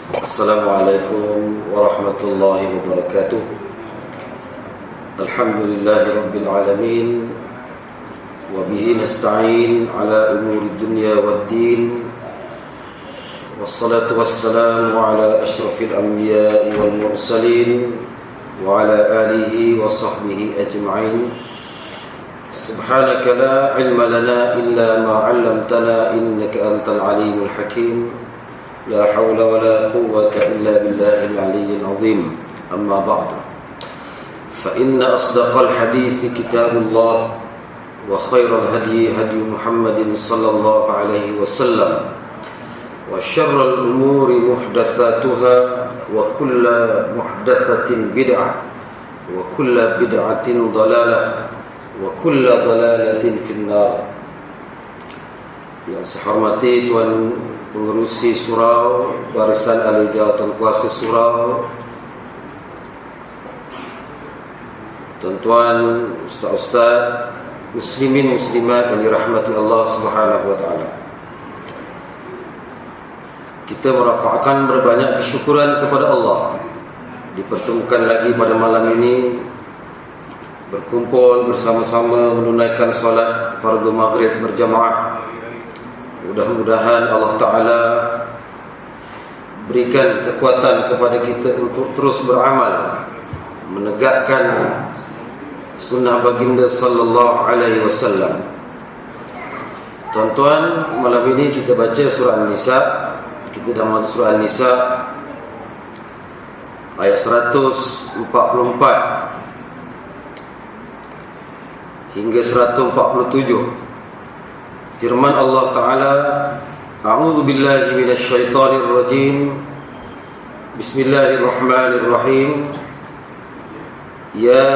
Assalamualaikum warahmatullahi wabarakatuh. Alhamdulillahi rabbil alamin. Wa bihi nasta'in ala umuri dunya waddin. Wassalatu wassalamu ala ashrafil anbiya'i wal mursalin wa ala alihi wa sahbihi ajma'in. Subhanaka la ilma lana illa ma 'allamtana innaka antal alimul hakim. لا حول ولا قوة إلا بالله العلي العظيم. أما بعد فإن أصدق الحديث كتاب الله وخير الهدي هدي محمد صلى الله عليه وسلم وشر الأمور محدثاتها وكل محدثة بدعة وكل بدعة ضلالة وكل ضلالة في النار. Yang saya hormati Tuan Pengerusi Surau, Barisan Ahli Jawatan Kuasa Surau, tuan-tuan, ustaz-ustaz, muslimin muslimat yang dirahmati Allah Subhanahu wa taala. Kita merafakkan berbanyak kesyukuran kepada Allah dipertemukan lagi pada malam ini, berkumpul bersama-sama menunaikan solat fardu maghrib berjamaah. Mudah-mudahan Allah Ta'ala berikan kekuatan kepada kita untuk terus beramal, menegakkan sunnah baginda sallallahu alaihi wasallam. Tuan-tuan, malam ini kita baca surah An-Nisa. Kita dah masuk surah An-Nisa ayat 144 hingga 147. Firman Allah Ta'ala, A'udzu billahi minasy syaithanir rajim. Bismillahirrahmanirrahim. Ya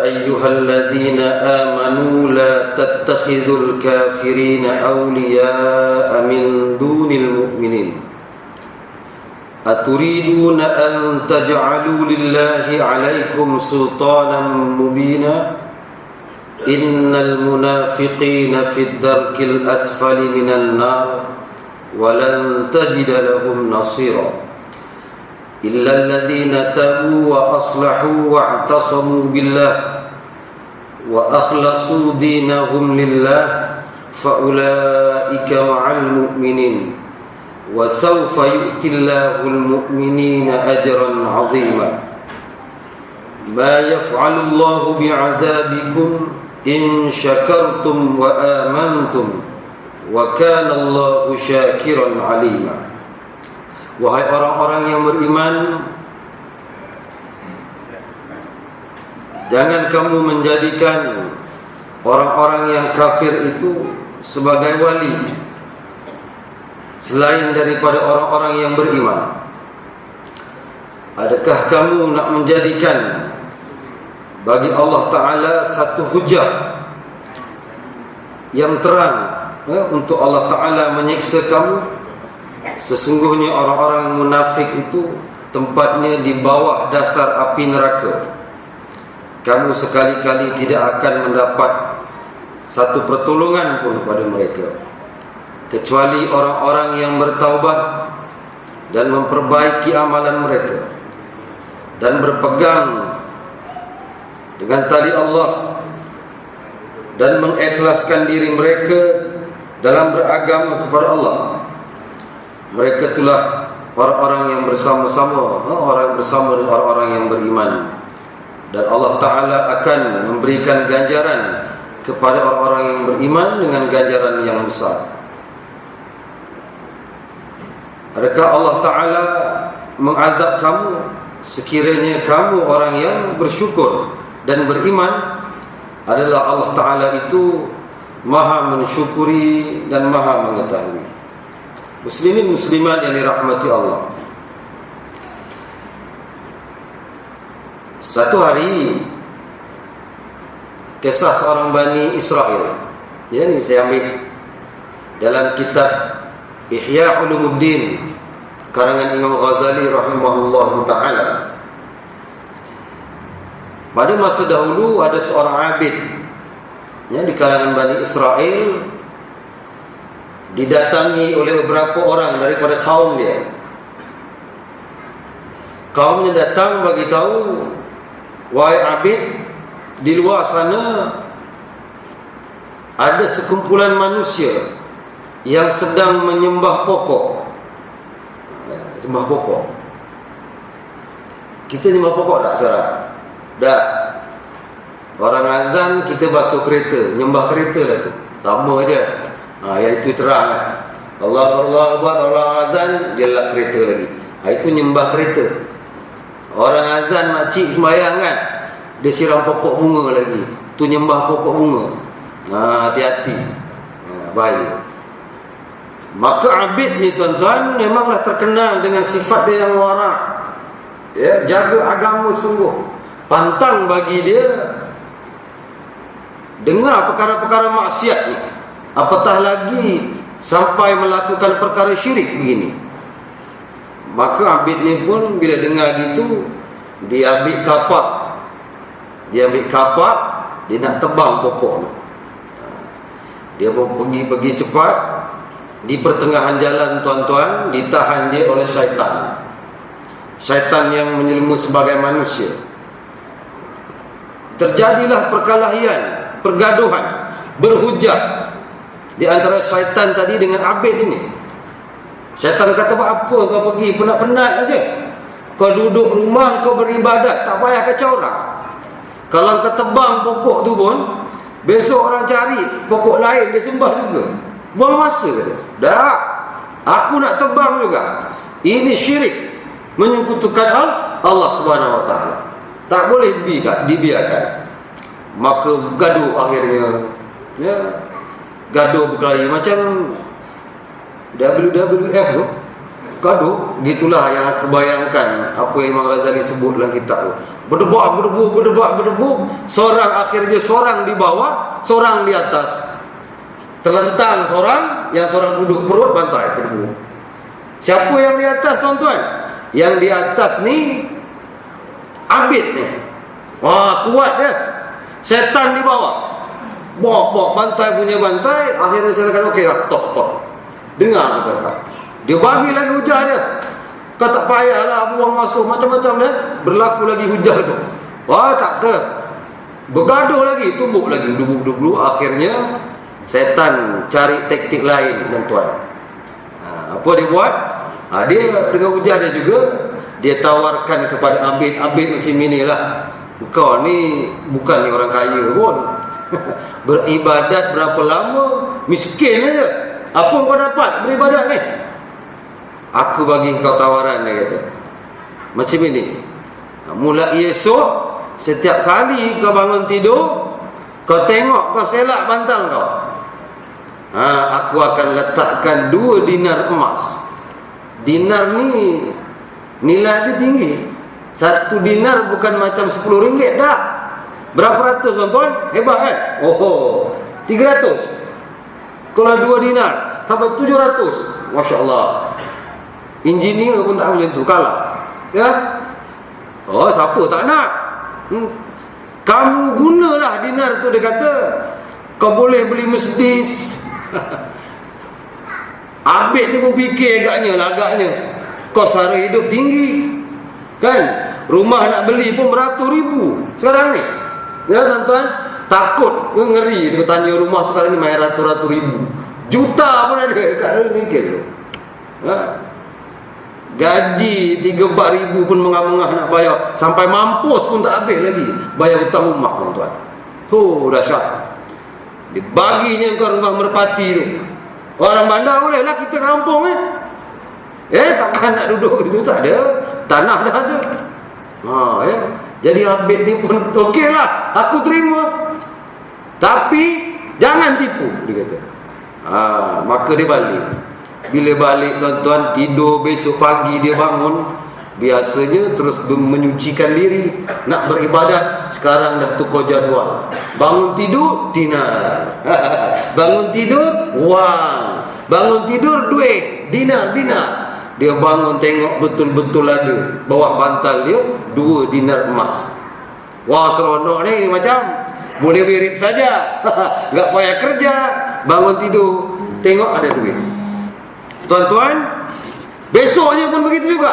ayyuhalladzina amanu la tattakhidhul kafirina awliya'a min dunil mu'minin. Aturiduna an taj'alu lillahi 'alaikum sultanan mubina. Innal munafiqina fid darkil asfali minan nar walan tajida lahum nasira illa alladhina tabu wa aslahu wa i'tasamu billah wa akhlasu dinahum lillah fa ulaika ma'al mu'minin wa sawfa yu'tillahu al-mu'minina ajran 'azima. Ma yaf'alu Allahu bi'adabikum in syakartum wa amantum wa kana Allahu syakiran alima. Wahai orang-orang yang beriman, jangan kamu menjadikan orang-orang yang kafir itu sebagai wali selain daripada orang-orang yang beriman. Adakah kamu nak menjadikan bagi Allah Ta'ala satu hujah yang terang untuk Allah Ta'ala menyiksa kamu? Sesungguhnya orang-orang munafik itu tempatnya di bawah dasar api neraka. Kamu sekali-kali tidak akan mendapat satu pertolongan pun pada mereka, kecuali orang-orang yang bertaubat dan memperbaiki amalan mereka dan berpegang dengan tali Allah dan mengikhlaskan diri mereka dalam beragama kepada Allah. Mereka itulah orang-orang yang bersama-sama, orang bersama dengan orang-orang yang beriman, dan Allah Ta'ala akan memberikan ganjaran kepada orang-orang yang beriman dengan ganjaran yang besar. Adakah Allah Ta'ala mengazab kamu sekiranya kamu orang yang bersyukur dan beriman? Adalah Allah Ta'ala itu maha mensyukuri dan maha mengetahui. Muslimin muslimat yang dirahmati Allah, satu hari kisah seorang Bani Israel, ini saya ambil dalam kitab Ihya Ulumuddin karangan Imam Ghazali rahimahullahu ta'ala. Pada masa dahulu ada seorang abid di kalangan Bani Israel, didatangi oleh beberapa orang daripada kaum dia. Kaumnya datang bagi tahu, wahai Abid, di luar sana ada sekumpulan manusia yang sedang menyembah pokok. Menyembah pokok. Kita menyembah pokok tak sekarang? Tak. Orang azan kita basuh kereta, nyembah kereta lah tu. Sama aja. Yang itu terang lah. Allah Akbar, Allah azan, dia lap kereta lagi. Itu nyembah kereta. Orang azan makcik sembahyang kan, dia siram pokok bunga lagi. Tu nyembah pokok bunga. Hati-hati. Bahaya. Maka Abid ni tuan-tuan memanglah terkenal dengan sifat dia yang warak. Ya, jaga agama sungguh. Pantang bagi dia dengar perkara-perkara maksiat ni. Apatah lagi sampai melakukan perkara syirik begini. Maka Abid ni pun bila dengar gitu, dia ambil kapak. Dia ambil kapak, dia nak tebang pokok tu. Dia pun pergi cepat. Di pertengahan jalan tuan-tuan, ditahan dia oleh syaitan. Syaitan yang menjelma sebagai manusia. Terjadilah perkelahian, pergaduhan, berhujah di antara syaitan tadi dengan Abid ini. Syaitan kata, buat apa kau pergi penat-penat aja? Kau duduk rumah, kau beribadat, tak payah kacau orang. Kalau kau tebang pokok tu pun, besok orang cari pokok lain, dia sembah juga. Buang masa kata. Tak, aku nak tebang juga. Ini syirik, menyekutukan Allah Subhanahu Wa Taala. Tak boleh dibiarkan. Maka gaduh akhirnya. Ya, gaduh berkelahi macam WWF tu. Gaduh, gitulah yang aku bayangkan apa yang Imam Ghazali sebut dalam kitab tu. Berdebak. Seorang di bawah, seorang di atas. Terlentang seorang, yang seorang duduk perut bantai berdebu. Siapa yang di atas tuan-tuan? Yang di atas ni Abid ni. Wah, kuat dia. Setan di bawah. Bok bantai punya bantai. Akhirnya saya kata okey, stop. Dengar kata. Dia bagi lagi hujah dia. Kau tak payahlah buang masuk macam-macam dia. Berlaku lagi hujah tu. Wah, tak ter. Bergaduh lagi, tumbuk lagi, dubuk. Akhirnya setan cari taktik lain tuan-tuan. Apa dia buat? Dia dengan hujah dia juga, dia tawarkan kepada Abid macam inilah. Kau ni bukan ni orang kaya pun. Beribadat berapa lama, miskin aja. Apa kau dapat beribadat ni? Aku bagi kau tawaran, dia kata. Macam ini. Mulai esok, setiap kali kau bangun tidur, kau tengok kau selak bantal kau. Aku akan letakkan 2 dinar emas. Dinar ni nilai dia tinggi. 1 dinar bukan macam 10 ringgit dah. Berapa ratus tuan-tuan? Hebat kan? 300. Kalau 2 dinar sampai 700. Masya Allah. Engineer pun tak macam tu, kalah. Ya? Siapa tak nak? Kamu gunalah dinar tu, dia kata. Kau boleh beli Mercedes. Abid ni pun fikir agaknya kos sara hidup tinggi kan, rumah nak beli pun beratus ribu sekarang ni. Ya tuan-tuan, takut ngeri. Dia tanya rumah sekarang ni main ratus-ratus ribu, juta pun ada kat ni tu. Gaji 3-4 ribu pun mengah-mengah nak bayar. Sampai mampus pun tak habis lagi bayar hutang rumah tuan-tuan. Dahsyat. Dibaginya kau rumah merpati tu. Orang bandar boleh lah, kita kampung takkan nak duduk itu, tak ada. Tanah dah ada. Ya. Jadi Abid ni pun okey lah, aku terima. Tapi jangan tipu, dia kata. Maka dia balik. Bila balik tuan-tuan, tidur, besok pagi dia bangun. Biasanya terus menyucikan diri, nak beribadat. Sekarang dah tukar jadual. Bangun tidur, dinar. Bangun tidur, wang. Bangun tidur, duit, dinar. Dia bangun tengok betul-betul ada bawah bantal dia 2 dinar emas. Wah, seronok ni macam boleh wirid saja. Tak payah kerja. Bangun tidur, tengok ada duit. Tuan-tuan, besoknya pun begitu juga.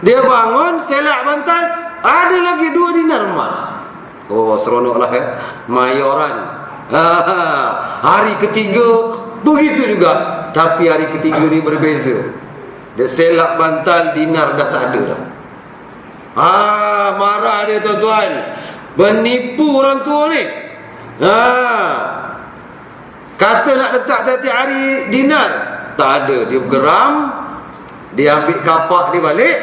Dia bangun, selak bantal, ada lagi 2 dinar emas. Oh, seronoklah ya, mayoran. Hari ketiga begitu juga, tapi hari ketiga ni berbeza. Dia selak bantal, dinar dah tak ada dah. Marah dia tuan-tuan. Menipu orang tua ni. Kata nak letak tiap-tiap hari dinar, tak ada. Dia geram, dia ambil kapak dia balik,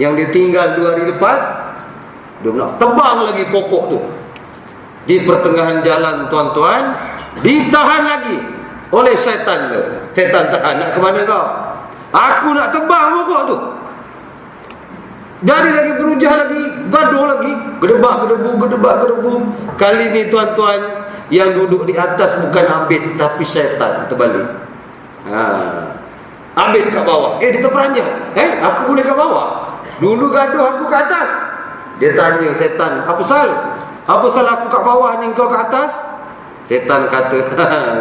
yang dia tinggal 2 hari lepas, dia nak tebang lagi pokok tu. Di pertengahan jalan tuan-tuan, ditahan lagi oleh syaitan tu. Syaitan tahan, nak ke mana kau? Aku nak tebang pokok tu. Jadi lagi berujah lagi, gaduh lagi, gedebak-gedebu. Kali ni tuan-tuan, yang duduk di atas bukan Abid tapi syaitan, terbalik. Abid kat bawah. Dia terperanjat. Aku boleh kat bawah. Dulu gaduh aku kat atas. Dia tanya setan, apa pasal? Apa pasal aku kat bawah ni, kau kat atas? Setan kata,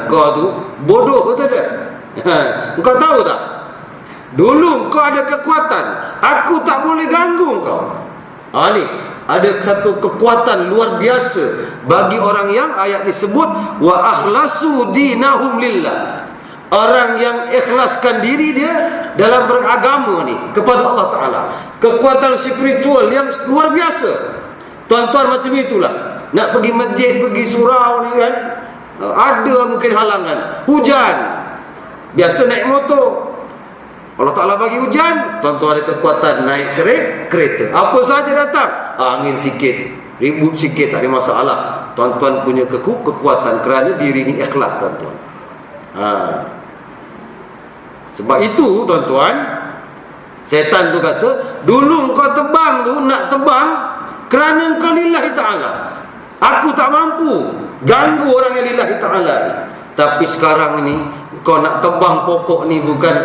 kau tu bodoh betul tak? Kau tahu tak? Dulu kau ada kekuatan, aku tak boleh ganggu kau. Ni ada satu kekuatan luar biasa bagi orang yang ayat disebut wa akhlasu dinahum lillah. Orang yang ikhlaskan diri dia dalam beragama ni kepada Allah Ta'ala. Kekuatan spiritual yang luar biasa. Tuan-tuan, macam itulah. Nak pergi masjid, pergi surau ni kan, ada mungkin halangan. Hujan, biasa naik motor, Allah Ta'ala bagi hujan, tuan-tuan ada kekuatan naik kereta. Apa saja datang, angin sikit, ribut sikit, tak ada masalah. Tuan-tuan punya kekuatan kerana diri ni ikhlas tuan-tuan. Sebab itu tuan-tuan, setan tu kata, dulu kau tebang tu, nak tebang kerana kau lillahi ta'ala. Aku tak mampu ganggu orang yang lillahi ta'ala ni. Tapi sekarang ni kau nak tebang pokok ni bukan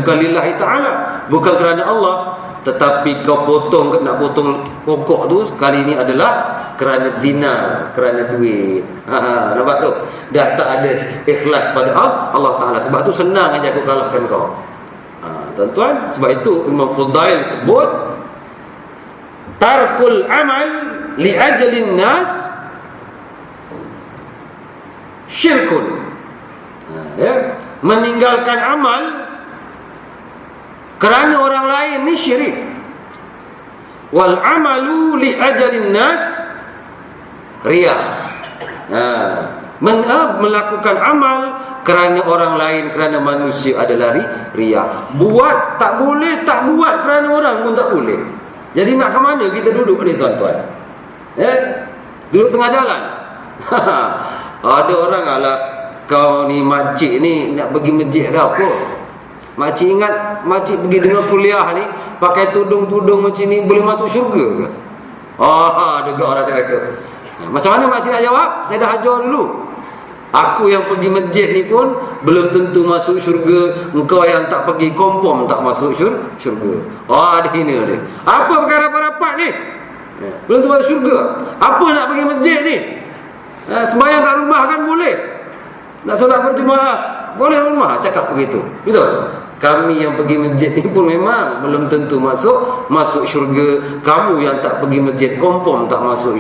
lillahi ta'ala, bukan kerana Allah, tetapi kau nak potong pokok tu kali ni adalah kerana dinar, kerana duit. Nampak tu? Dah tak ada ikhlas pada Allah Ta'ala. Sebab tu senang aja aku kalahkan kau. Tuan-tuan, sebab itu Imam Fudail sebut tarkul amal li ajalin nas syirkun. Meninggalkan amal kerana orang lain ni syirik. Wal amalu li ajalin nas riya. Melakukan amal kerana orang lain, kerana manusia adalah riya. Buat tak boleh, tak buat kerana orang pun tak boleh. Jadi nak ke mana kita duduk ni tuan-tuan? Duduk tengah jalan. Ada orang alah, kau ni makcik ni nak pergi masjid dah apa? Makcik ingat makcik pergi dengar kuliah ni pakai tudung-tudung macam ni boleh masuk syurga ke? Ada orang kata. Macam mana makcik nak jawab? Saya dah ajar dulu. Aku yang pergi masjid ni pun belum tentu masuk syurga. Engkau yang tak pergi kompom tak masuk syurga. Ada hina dia. Apa perkara rapat-rapat ni? Belum tentu masuk syurga. Apa nak pergi masjid ni? Sembahyang kat rumah kan boleh. Nak solat berjemaah boleh rumah, cakap begitu. Betul? Kami yang pergi masjid ni pun memang belum tentu masuk syurga. Kamu yang tak pergi masjid kompom tak masuk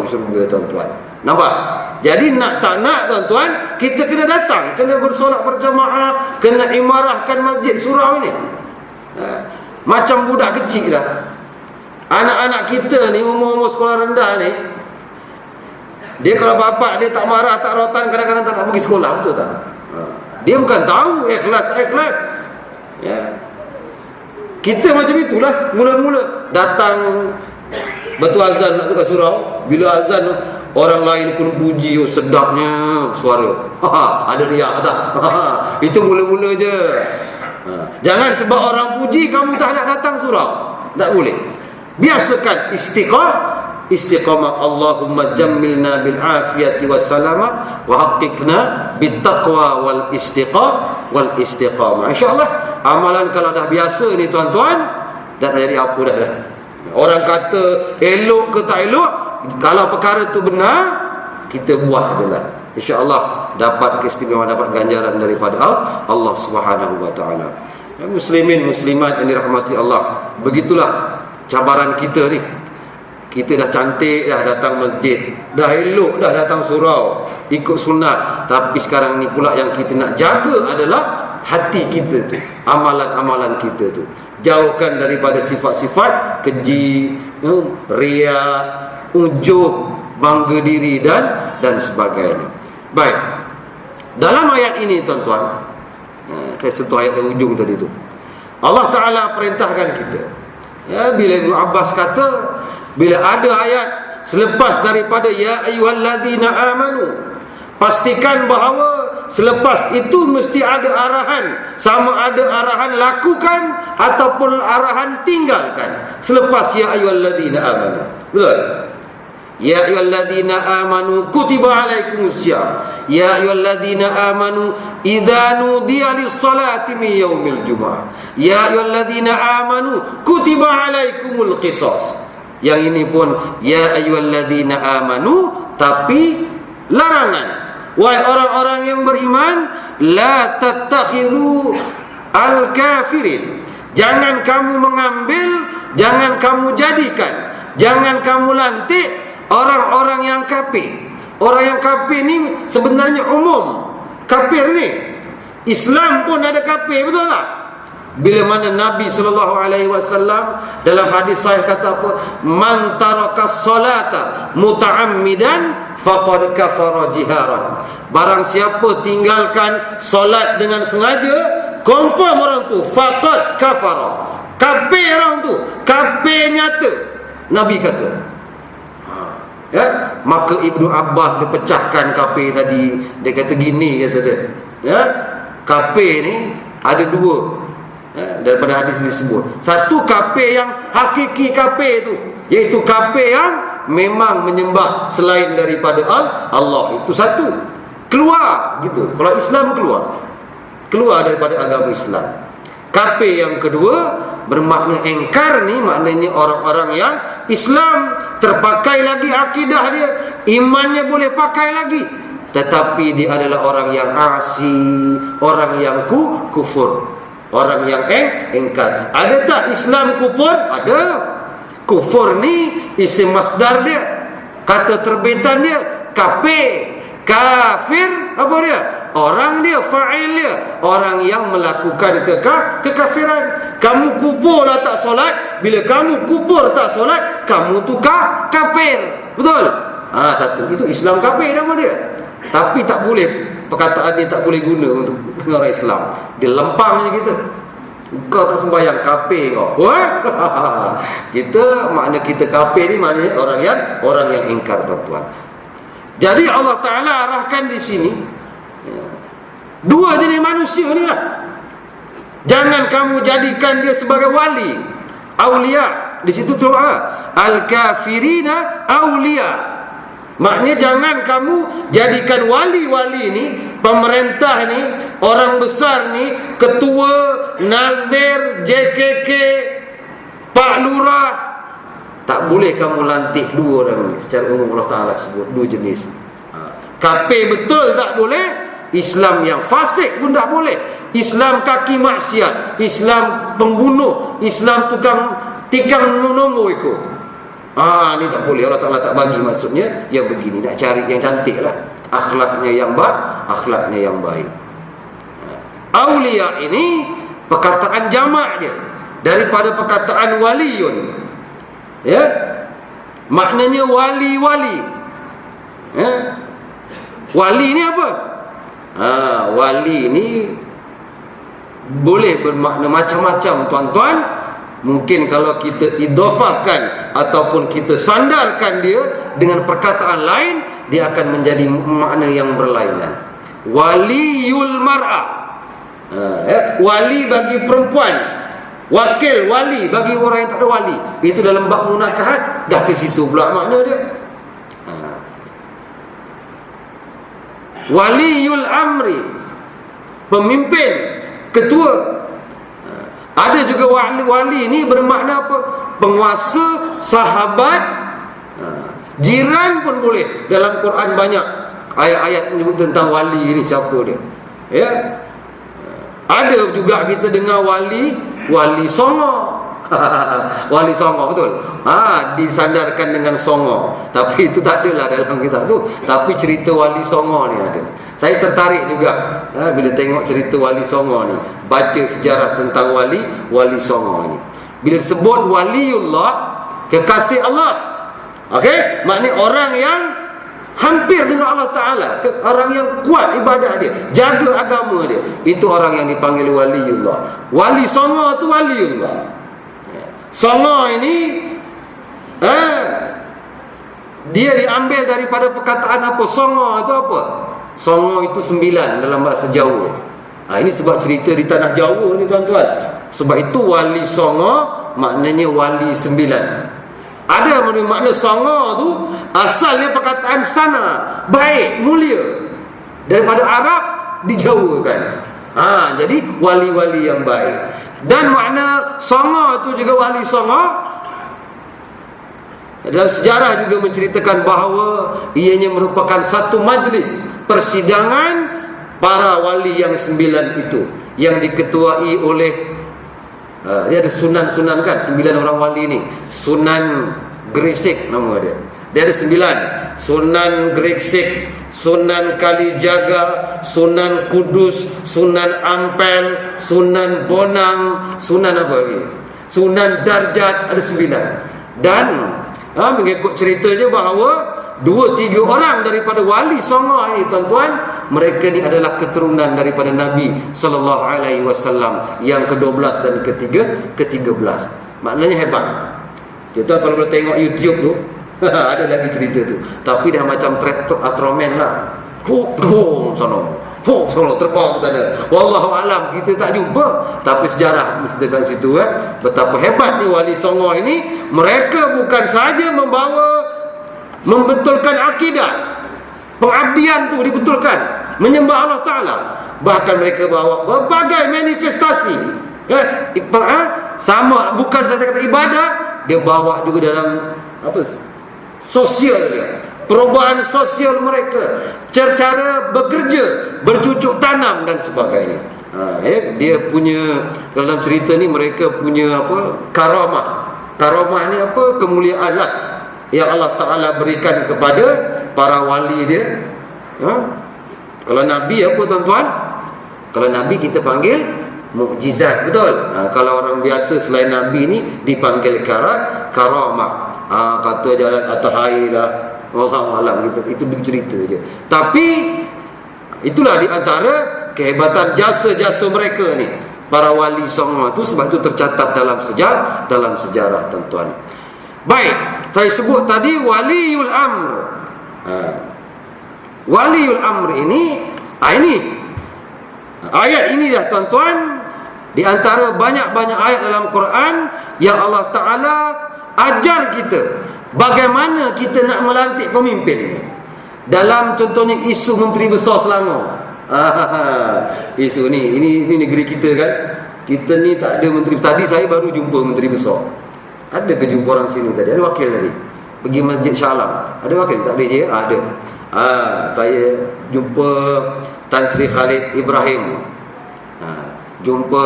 syurga tuan-tuan. Nampak? Jadi nak tak nak tuan-tuan, kita kena datang, kena bersolat berjemaah, kena imarahkan masjid surau ini. Macam budak kecil dah. Anak-anak kita ni umur-umur sekolah rendah ni, dia kalau bapak dia tak marah, tak rotan, kadang-kadang tak nak pergi sekolah, betul tak? Dia bukan tahu ikhlas tak ikhlas. Kita macam itulah. Mula-mula datang betul azan nak tukar surau. Bila azan orang lain pun puji, sedapnya suara. Ada riak tak? Itu mula-mula je. Jangan sebab orang puji kamu tak nak datang surau. Tak boleh. Biasakan istiqamah. Allahumma jammilna bil afiyati was salama wa haqqiqna bit taqwa wal istiqamah. Insyaallah amalan kalau dah biasa ni tuan-tuan, dah tak jadi apa dah. Orang kata elok ke tak elok, kalau perkara tu benar, kita buat ajalah. InsyaAllah dapat keistimewaan, dapat ganjaran daripada Allah Subhanahu wa taala. Muslimin muslimat yang dirahmati Allah, begitulah cabaran kita ni. Kita dah cantik dah datang masjid, dah elok dah datang surau, ikut sunnah. Tapi sekarang ni pula yang kita nak jaga adalah hati kita tu, amalan-amalan kita tu. Jauhkan daripada sifat-sifat keji, riya, ujub, bangga diri dan sebagainya. Baik. Dalam ayat ini tuan-tuan, saya sentuh ayat yang ujung tadi tu. Allah Ta'ala perintahkan kita. Bila Ibn Abbas kata, bila ada ayat selepas daripada ya ayyuhalladzina amanu, pastikan bahawa selepas itu mesti ada arahan, sama ada arahan lakukan ataupun arahan tinggalkan selepas ya ayyuhalladzina amanu. Betul? Ya ayyuhalladzina amanu kutiba alaikumusiyam. Ya ayyuhalladzina amanu idza nudiya lis-salati min yaumil jumu'ah. Ya ayyuhalladzina amanu kutiba alaikumul qisas. Yang ini pun ya ayyuhalladzina amanu, tapi larangan. Wahai orang-orang yang beriman, la tattakhidhu al-kafirin. Jangan kamu mengambil, jangan kamu jadikan, jangan kamu lantik orang-orang yang kafir. Orang yang kafir ni sebenarnya umum. Kafir ni Islam pun ada kafir, betul tak? Bila mana Nabi SAW dalam hadis sahih kata apa? Man taraka salata muta'ammidan faqad kafara jiharan. Barang siapa tinggalkan solat dengan sengaja, confirm orang tu faqad kafara. Kafir orang tu, kafir nyata. Nabi kata. Ya, maka Ibnu Abbas dia pecahkan kafir tadi. Dia kata gini, kata dia. Ya, kafir ni ada dua. Daripada hadis disebut. Satu kafir yang hakiki kafir tu, iaitu kafir yang memang menyembah selain daripada Allah. Itu satu. Keluar gitu. Kalau Islam keluar daripada agama Islam. Kafir yang kedua bermakna engkar ni, maknanya orang-orang yang Islam terpakai lagi akidah dia, imannya boleh pakai lagi, tetapi dia adalah orang yang asi, orang yang kufur, orang yang engkar. Ada tak Islam kufur? Ada. Kufur ni isim masdar dia, kata terbitan dia kafir. Kafir apa dia? Orang dia, fa'il dia, orang yang melakukan kekafiran. Kamu kufur lah tak solat, bila kamu kufur tak solat, kamu tu kafir. Betul? Satu. Itu Islam kafir nama dia. Tapi tak boleh, perkataan ni tak boleh guna untuk orang Islam. Dia lempang je kita. Kau tak sembahyang, kafir kau. Kita, makna kita kafir ni maknanya orang yang ingkar, tuan-tuan. Jadi Allah Ta'ala arahkan di sini dua jenis manusia ni lah. Jangan kamu jadikan dia sebagai wali, aulia. Di situ doa al-kafirina aulia. Maknanya jangan kamu jadikan wali-wali ni, pemerintah ni, orang besar ni, ketua, nazir, JKK, Pak Lurah. Tak boleh kamu lantik dua orang ni. Secara umum Allah Ta'ala sebut dua jenis. Kafir betul tak boleh, Islam yang fasik pun tak boleh. Islam kaki maksiat, Islam pembunuh, Islam tukang tikang nombor ikut. Ni tak boleh. Allah Ta'ala tak bagi maksudnya yang begini. Nak cari yang cantik lah, akhlaknya yang baik. Aulia ini perkataan jamak dia daripada perkataan waliyun. Ya, maknanya wali-wali. Ya, wali ni apa? Wali ni boleh bermakna macam-macam, tuan-tuan. Mungkin kalau kita idhafahkan ataupun kita sandarkan dia dengan perkataan lain, dia akan menjadi makna yang berlainan. Waliyul mar'ah, wali bagi perempuan, wakil wali bagi orang yang tak ada wali. Itu dalam bab munakahat, dah ke situ pula makna dia. Waliyul amri, pemimpin, ketua. Ada juga wali ni bermakna apa? Penguasa, sahabat, jiran pun boleh. Dalam Quran banyak ayat-ayat menyebut tentang wali ni, siapa dia. Ya. Ada juga kita dengar wali songo. Wali songo, betul. Disandarkan dengan songo. Tapi itu tak adalah dalam kitab tu. Tapi cerita wali songo ni ada. Saya tertarik juga bila tengok cerita wali songo ni, baca sejarah tentang wali songo ni. Bila disebut waliullah, kekasih Allah, okey, maknanya orang yang hampir dengan Allah Ta'ala, orang yang kuat ibadah dia, jaga agama dia, itu orang yang dipanggil waliullah. Wali songo tu waliullah. Songo ini dia diambil daripada perkataan apa? Songo itu apa? Songo itu 9 dalam bahasa Jawa. Ini sebab cerita di tanah Jawa ni tuan-tuan. Sebab itu wali songo maknanya wali 9. Ada makna songo tu asalnya perkataan sana, baik, mulia, daripada Arab dijawakan. Jadi wali-wali yang baik. Dan makna songo tu juga wali songo dalam sejarah juga menceritakan bahawa ianya merupakan satu majlis persidangan para wali yang 9 itu, yang diketuai oleh dia ada sunan-sunan kan, 9 orang wali ni. Sunan Gresik nama dia. Dia ada 9. Sunan Gresik, Sunan Kalijaga, Sunan Kudus, Sunan Ampel, Sunan Bonang, Sunan apa lagi? Sunan Darjat, ada 9. Dan mengikut ceritanya bahawa 2-3 orang daripada wali songo ini tuan-tuan, mereka ni adalah keturunan daripada Nabi sallallahu alaihi wasallam yang ke-12 dan ke-13. Maknanya hebat. Kita kalau boleh tengok YouTube tu ada lagi cerita tu, tapi dah macam traktor Ultraman lah. Boom sono, terbang sana. Wallahu alam, kita tak jumpa, tapi sejarah menceritakan situ betapa hebat ni wali songo ini. Mereka bukan saja membetulkan akidah, pengabdian tu dibetulkan, menyembah Allah Ta'ala, bahkan mereka bawa berbagai manifestasi. Sama, bukan saja kata ibadah, dia bawa juga dalam sosial dia, perubahan sosial mereka, cara bekerja, bercucuk tanam dan sebagainya. Dia punya, dalam cerita ni mereka punya karamah ni kemuliaan lah yang Allah Ta'ala berikan kepada para wali dia. Kalau Nabi apa tuan-tuan? Kalau Nabi kita panggil mukjizat, betul? Kalau orang biasa selain Nabi ni dipanggil karamah. Kata jalan atas air lah, Allah alam, itu cerita je. Tapi itulah di antara kehebatan jasa-jasa mereka ni, para wali songo tu. Sebab itu tercatat dalam sejarah tuan-tuan. Baik, saya sebut tadi waliul amr. Waliul amr ini ayat ini dah tuan-tuan, di antara banyak-banyak ayat dalam Quran yang Allah Ta'ala ajar kita bagaimana kita nak melantik pemimpin. Dalam contohnya isu Menteri Besar Selangor. Isu ni, ini negeri kita kan. Kita ni tak ada menteri. Tadi saya baru jumpa Menteri Besar. Ada ke jumpa orang sini tadi? Ada wakil tadi pergi Masjid Shah Alam. Ada wakil? Tak boleh je? Ada. Saya jumpa Tan Sri Khalid Ibrahim, jumpa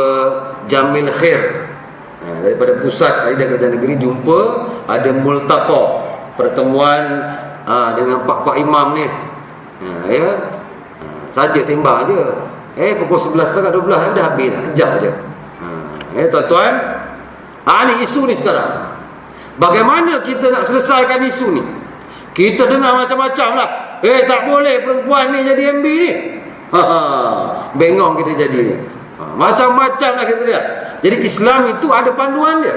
Jamil Khair daripada pusat tadi dah kerajaan negeri. Jumpa ada multaqa, pertemuan dengan pak imam ni, saja sembah je. Pukul 11:30 dah habis dah, kejap je. Tuan-tuan, ni isu ni sekarang. Bagaimana kita nak selesaikan isu ni? Kita dengar macam-macam lah. Tak boleh perempuan ni jadi MB ni. Bengong kita jadi ni. Macam-macam lah kita lihat. Jadi Islam itu ada panduan dia.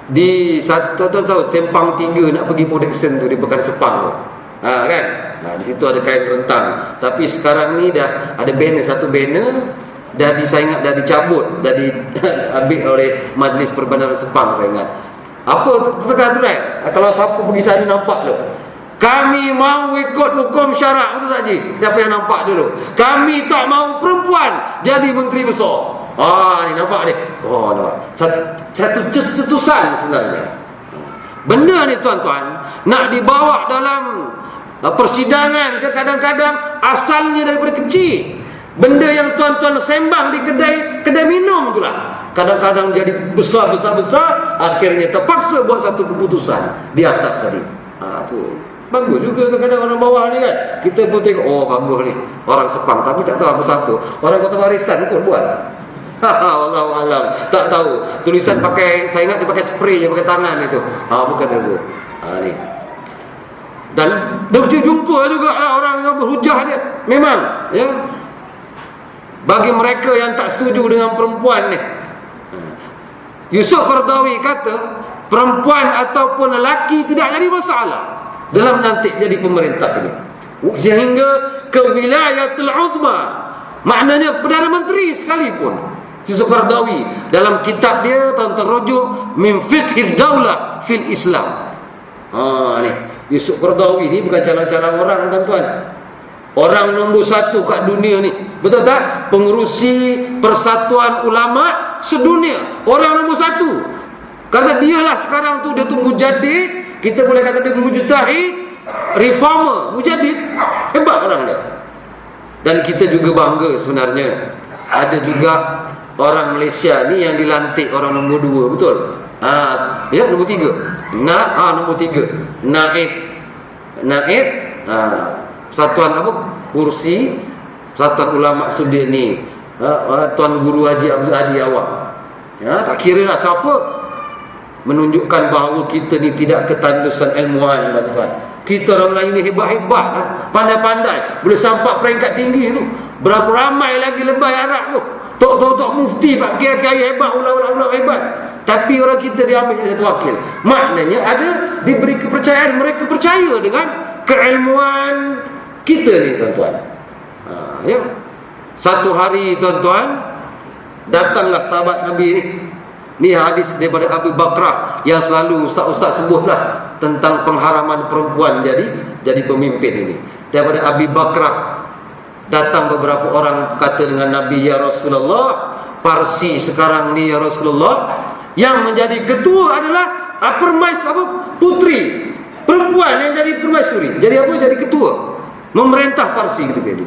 Di satu tahun Sempang 3 nak pergi production tu di Pekan Sepang tu. Kan? Di situ ada kain rentang. Tapi sekarang ni dah ada banner, satu banner dah saya ingat dah dicabut, dah diambil oleh Majlis Perbandaran Sepang, saya ingat. Apa terkait? Kalau siapa pergi sana nampak tu, kami mau ikut hukum syarak, betul tak Ji? Siapa yang nampak dulu? Kami tak mau perempuan jadi menteri besar. Ni nampak ni. Nampak. Satu cetusan sebenarnya. Benda ni tuan-tuan nak dibawa dalam persidangan ke, kadang-kadang asalnya daripada kecil. Benda yang tuan-tuan sembang di kedai minum itulah kadang-kadang jadi besar, akhirnya terpaksa buat satu keputusan di atas tadi. Tu bagus juga kadang-kadang orang bawah ni kan. Kita pun tengok, oh bagus ni orang Sepang, tapi tak tahu apa siapa. Orang Kota Warisan pun buat. Wallahu alam. Tak tahu. Tulisan pakai, saya ingat dia pakai spray je, pakai tangan itu. Bukan itu. Ni. Dan jumpa juga orang yang berhujah dia. Memang, ya. Bagi mereka yang tak setuju dengan perempuan ni, Yusuf Qaradawi kata perempuan ataupun lelaki tidak jadi masalah dalam nanti jadi pemerintah ini, sehingga ke wilayatul uzma, maknanya Perdana Menteri sekalipun. Yusuf Qaradawi dalam kitab dia tentang rujuk min fiqhid daulah fil Islam. Ni Yusuf Qaradawi ni bukan calon-calon orang, tuan-tuan. Orang nombor 1 kat dunia ni, betul tak? Pengerusi Persatuan Ulama Sedunia, orang nombor 1. Kata dia lah sekarang tu, dia tu mujadid. Kita boleh kata dia mujtahid, reformer, mujadid. Hebat orang dia. Dan kita juga bangga sebenarnya. Ada juga orang Malaysia ni yang dilantik orang nombor 2, betul? Ya, nombor 3. Nombor 3. Naib Persatuan apa? Kursi Persatuan Ulama Sudir ni, Tuan Guru Haji Abdul Hadi Awang. Tak kira lah siapa, menunjukkan bahawa kita ni tidak ketandusan ilmuwan, tuan-tuan. Kita orang Melayu ni hebat-hebat, pandai-pandai, boleh sampai peringkat tinggi tu. Berapa ramai lagi lebay Arab tu, tok mufti, pak kiai-kiai hebat, ulama-ulama hebat, tapi orang kita diambil jadi satu wakil. Maknanya ada diberi kepercayaan, mereka percaya dengan keilmuan kita ni, tuan-tuan. Ya. Satu hari, tuan-tuan, datanglah sahabat Nabi ni. Ni hadis daripada Abu Bakrah yang selalu ustaz-ustaz sebutlah tentang pengharaman perempuan jadi pemimpin ini. Daripada Abu Bakrah datang beberapa orang kata dengan Nabi, ya Rasulullah, Parsi sekarang ni ya Rasulullah, yang menjadi ketua adalah putri perempuan yang jadi permaisuri. Jadi apa? Jadi ketua, memerintah Parsi gitu dia.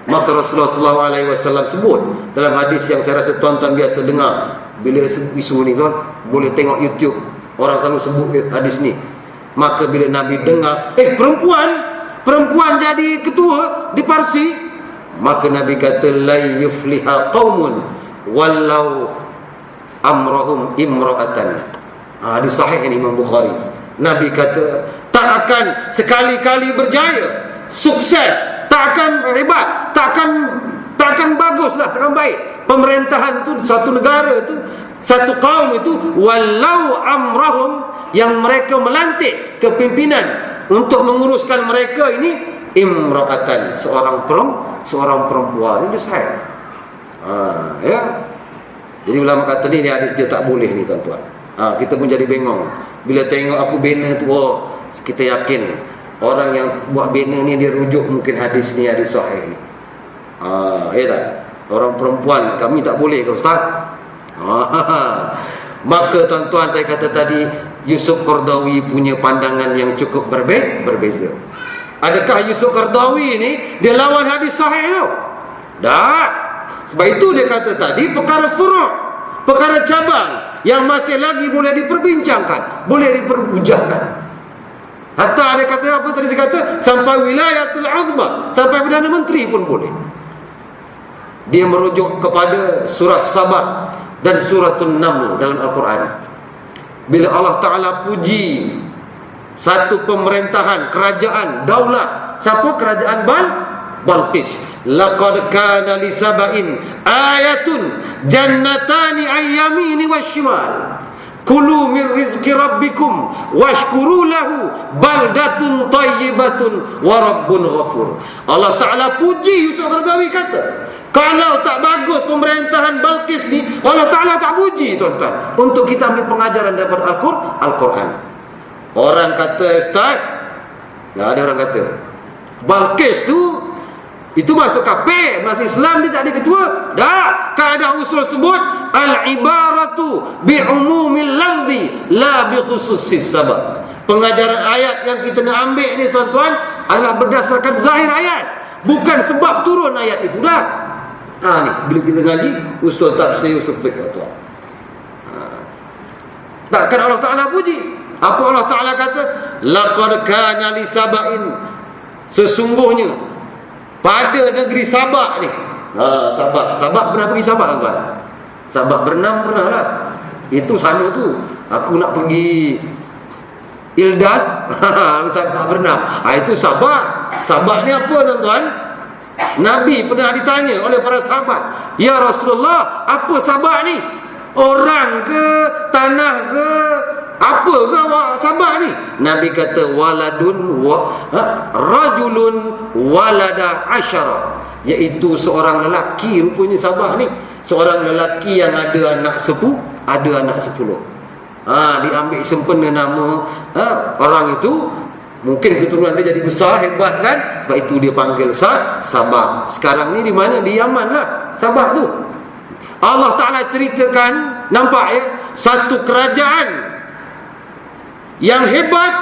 Maka Rasulullah SAW sebut dalam hadis yang saya rasa tuan-tuan biasa dengar. Bila isu ni, tuan boleh tengok YouTube, orang selalu sebut hadis ni. Maka bila Nabi dengar perempuan jadi ketua di Parsi, maka Nabi kata la yufliha qaumun walau amrahum imra'atan. Hadis sahih ini Imam Bukhari. Nabi kata tak akan sekali-kali berjaya, sukses, tak akan hebat, tak akan baguslah, tak akan baik pemerintahan tu, satu negara tu, satu kaum itu, walau amrahum, yang mereka melantik kepimpinan untuk menguruskan mereka ini, imra'atan, seorang perempuan. Ini sahih. Ya. Jadi ulama kata ni hadis dia tak boleh ni, tuan-tuan. Kita pun jadi bengong bila tengok aku bina tu. Kita yakin orang yang buat bina ni dia rujuk mungkin hadis ni, hadis sahih ni. Ya tak? Orang perempuan kami tak boleh ke ustaz? Maka tuan-tuan, saya kata tadi Yusuf Qaradawi punya pandangan yang cukup berbeza. Adakah Yusuf Qaradawi ni dia lawan hadis sahih tu? Tak. Sebab itu dia kata tadi perkara furu', perkara cabang yang masih lagi boleh diperbincangkan, boleh diperhujahkan. Hatta ada kata apa tadi saya kata, sampai wilayatul uzma, sampai Perdana Menteri pun boleh. Dia merujuk kepada surah Sabah dan suratul Naml dalam Al-Quran. Bila Allah Ta'ala puji satu pemerintahan, kerajaan, daulah. Siapa? Kerajaan Balqis. Laqad kana li saba'in ayatun jannatani ayyamini washimal. Kulu min rizqi rabbikum washkuru lahu baldatun tayyibatun wa rabbun ghafur. Allah Ta'ala puji Yusuf Qaradawi kata, kalau tak bagus pemerintahan Balqis ni, Allah Ta'ala tak puji, tuan-tuan. Untuk kita ambil pengajaran daripada Al-Quran. Orang kata, ustaz, ya ada orang kata Balqis tu itu masuk kafir, masuk Islam, dia tak ada ketua. Dah, kaedah usul sebut al-ibaratu bi'umumil lafzi la bi khususis sabab. Pengajaran ayat yang kita nak ambil ni, tuan-tuan, adalah berdasarkan zahir ayat, bukan sebab turun ayat itu. Dah. Ni bila kita ngaji usul tafsir, usul fiqh tuan. Takkan Allah Ta'ala puji. Apa Allah Ta'ala kata? Laqad kana li saba'in, sesungguhnya pada negeri Sabak ni. Sabak pernah pergi Sabak tuan? Sabak berenang pernah lah. Itu sana tu. Aku nak pergi Ildas, Sabak berenang. Itu Sabak. Sabak ni apa tuan-tuan? Nabi pernah ditanya oleh para sahabat, ya Rasulullah, apa Sabak ni? Orang ke, tanah ke, apa ke awak Sabak ni? Nabi kata rajulun walada asyara, iaitu seorang lelaki rupanya Sabak ni. Seorang lelaki yang ada anak 10, ada anak 10. Diambil sempena nama orang itu. Mungkin keturunan dia jadi besar, hebat kan? Sebab itu dia panggil Sabak. Sekarang ni di mana? Di Yaman lah Sabak tu. Allah Ta'ala ceritakan, nampak ya, satu kerajaan yang hebat,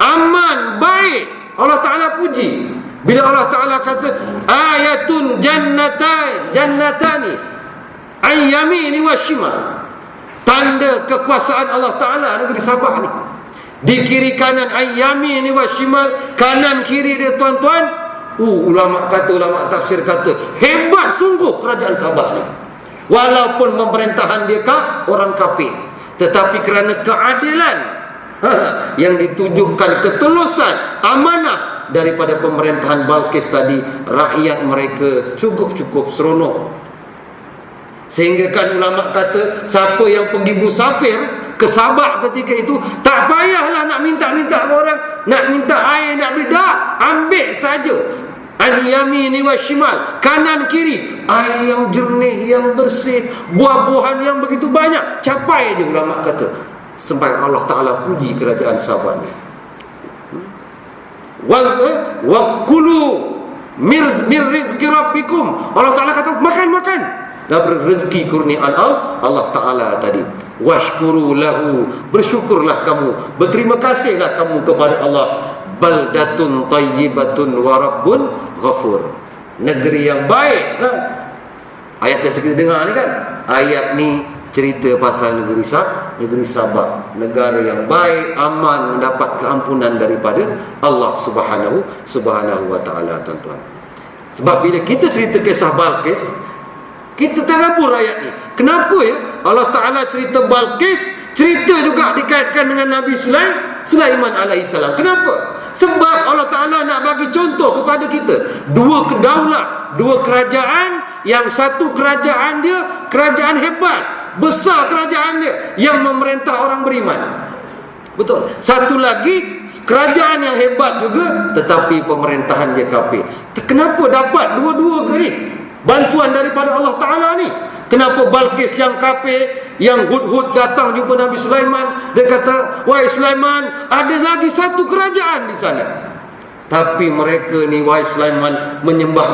aman, baik. Allah Ta'ala puji. Bila Allah Ta'ala kata ayatun jannatani ayyamini wa shimal, tanda kekuasaan Allah Ta'ala negeri Sabah ni. Di kiri kanan ayyamini wa shimal, kanan kiri dia tuan-tuan. Ulama tafsir kata hebat sungguh kerajaan Sabah ni. Walaupun pemerintahan dia orang kafir, tetapi kerana keadilan yang ditujukan, ketulusan, amanah daripada pemerintahan Balqis tadi, rakyat mereka cukup seronok. Sehingga kan ulama kata, siapa yang pergi musafir ke Sabah ketika itu, tak payahlah nak minta-minta orang, nak minta air, nak beli, dah ambil saja. Al-yamini wa shimal, kanan kiri, air yang jernih, yang bersih, buah-buahan yang begitu banyak, capai je ulama kata. Sampai Allah Ta'ala puji kerajaan Sabah ni. Wa kulu mir rizqi rabbikum, Allah Ta'ala kata makan dari rezeki kurniaan Allah Ta'ala tadi. Washkuru lahu, bersyukurlah kamu, berterima kasihlah kamu kepada Allah. Baldatun tayyibatun wa rabbun ghafur, negeri yang baik kan? Ayat biasa kita dengar ni kan, ayat ni cerita pasal negeri Sabah, negara yang baik, aman, mendapat keampunan daripada Allah Subhanahu wa ta'ala tuan-tuan. Sebab bila kita cerita kisah Balqis, kita terabur ayat ni. Kenapa ya Allah Ta'ala cerita Balqis, cerita juga dikaitkan dengan Nabi Sulaiman alaihissalam? Kenapa? Sebab Allah Ta'ala nak bagi contoh kepada kita. Dua kedaulat, dua kerajaan. Yang satu kerajaan dia, kerajaan hebat, besar kerajaan dia, yang memerintah orang beriman. Betul. Satu lagi kerajaan yang hebat juga, tetapi pemerintahan dia kafir. Kenapa dapat dua-dua ni bantuan daripada Allah Ta'ala ni? Kenapa Balqis yang kafir, yang Hudhud datang jumpa Nabi Sulaiman, dia kata, wahai Sulaiman, ada lagi satu kerajaan di sana. Tapi mereka ni, wahai Sulaiman, menyembah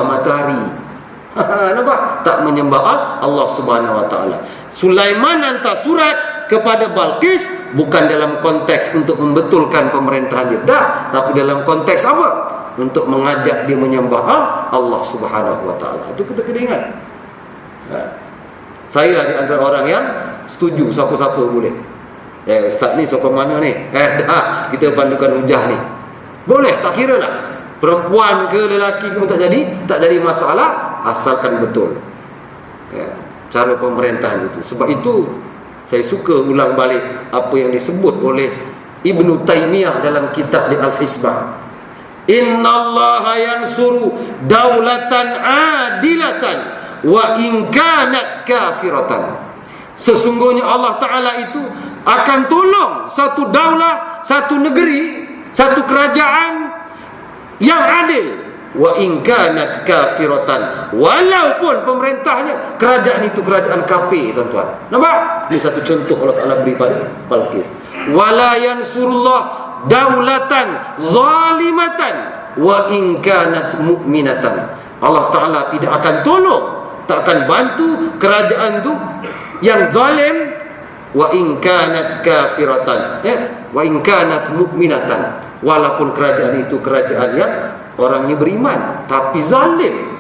matahari. Nampak? Tak menyembah Allah Subhanahu wa ta'ala. Sulaiman hantar surat kepada Balqis bukan dalam konteks untuk membetulkan pemerintahan dia, tapi dalam konteks apa? Untuk mengajak dia menyembah Allah Subhanahu wa ta'ala. Itu kita kena ingat. Saya lah di antara orang yang setuju siapa-siapa boleh. Ustaz ni sokong mana ni? Dah kita pandukan hujah ni. Boleh, tak kira lah. Perempuan ke lelaki ke tak jadi masalah, asalkan betul cara pemerintahan itu. Sebab itu saya suka ulang balik apa yang disebut oleh Ibnu Taimiyah dalam kitab di Al-Hisbah. Innallaha yansuru daulatan adilatan wa in kanat kafiratan. Sesungguhnya Allah Ta'ala itu akan tolong satu daulah, satu negeri, satu kerajaan yang adil, wa in kanat kafiratan, walaupun pemerintahnya, kerajaan itu kerajaan kafir tuan-tuan. Nampak? Ini satu contoh Allah Ta'ala beri pada Balqis. Wala yansurullah daulatan zalimatan wa in kanat mu'minatan. Allah Ta'ala tidak akan tolong, tak akan bantu kerajaan tu yang zalim, wa in kanat kafiratan, wa in kanat mu'minatan, walaupun kerajaan itu kerajaan yang orangnya beriman tapi zalim,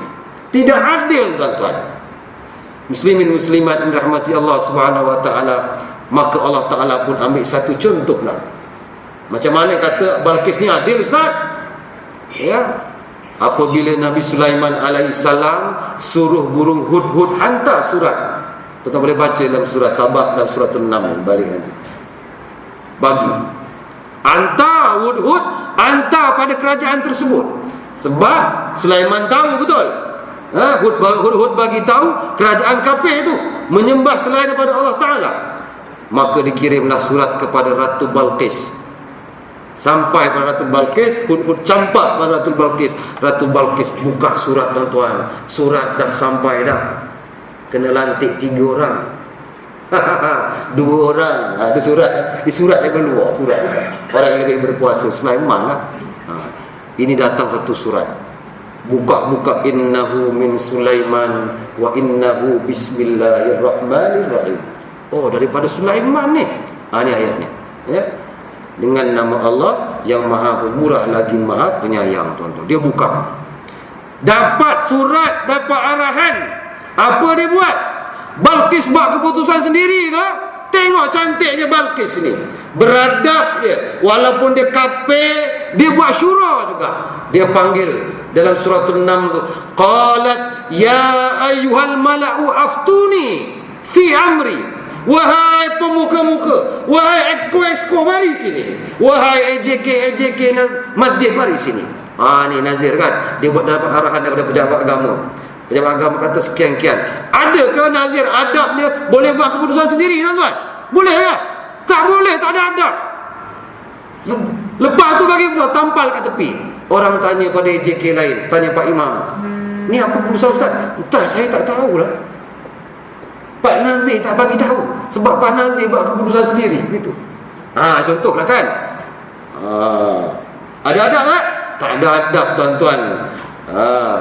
Tidak adil, tuan-tuan. Muslimin muslimat yang dirahmati Allah Subhanahu wa taala, maka Allah Taala pun ambil satu contohlah. Macam mana kata Balqis ni adil, Ustaz? Ya. Apabila Nabi Sulaiman alaihissalam suruh burung hudhud hantar surat. Tuan boleh baca dalam surah Sabah, dalam surah 6 balik nanti. Bagi hantar hudhud, hantar pada kerajaan tersebut. Sebab Sulaiman tahu betul. Hudhud bagi tahu kerajaan kafir itu menyembah selain daripada Allah Ta'ala. Maka dikirimlah surat kepada Ratu Balqis. Sampai pada Ratu Balqis, Hudhud campak pada Ratu Balqis. Ratu Balqis buka surat, tuan-tuan. Surat dah sampai dah. Kena lantik 3 orang. 2 orang. Ada surat. Di surat dia keluar surat. Orang yang lebih berkuasa, Sulaiman lah. Ini datang satu surat. Buka-buka, innahu min Sulaiman wa innahu bismillahirrahmanirrahim. Oh, daripada Sulaiman ni. Ni ayatnya. Ya. Dengan nama Allah yang Maha Pemurah lagi Maha Penyayang, tuan-tuan. Dia buka. Dapat surat, dapat arahan. Apa dia buat? Balqis buat keputusan sendiri ke? Tengok cantiknya Balqis ni. Beradab dia. Walaupun dia kafir, dia buat syura juga. Dia panggil dalam surah 6 tu, qalat ya ayyuhal mala'u aftuni fi amri. Wahai pemuka-muka, wahai exco-exco, mari sini. Wahai AJK masjid, mari sini. Ni Nazir kan, dia buat dapat arahan daripada pejabat agama. Pejabat agama kata sekian-kian. Adakah Nazir adabnya boleh buat keputusan sendiri, tuan-tuan? Boleh ya? Tak boleh, tak ada adab. Lepas tu bagi pula tampal kat tepi. Orang tanya pada AJK lain, tanya Pak Imam, ni apa keputusan Ustaz? Entah, saya tak tahulah. Pak Nazir tak bagi tahu. Sebab Pak Nazir buat keputusan sendiri, begitu. Contohlah kan. Ada adab tak? Tak ada adab, tuan-tuan.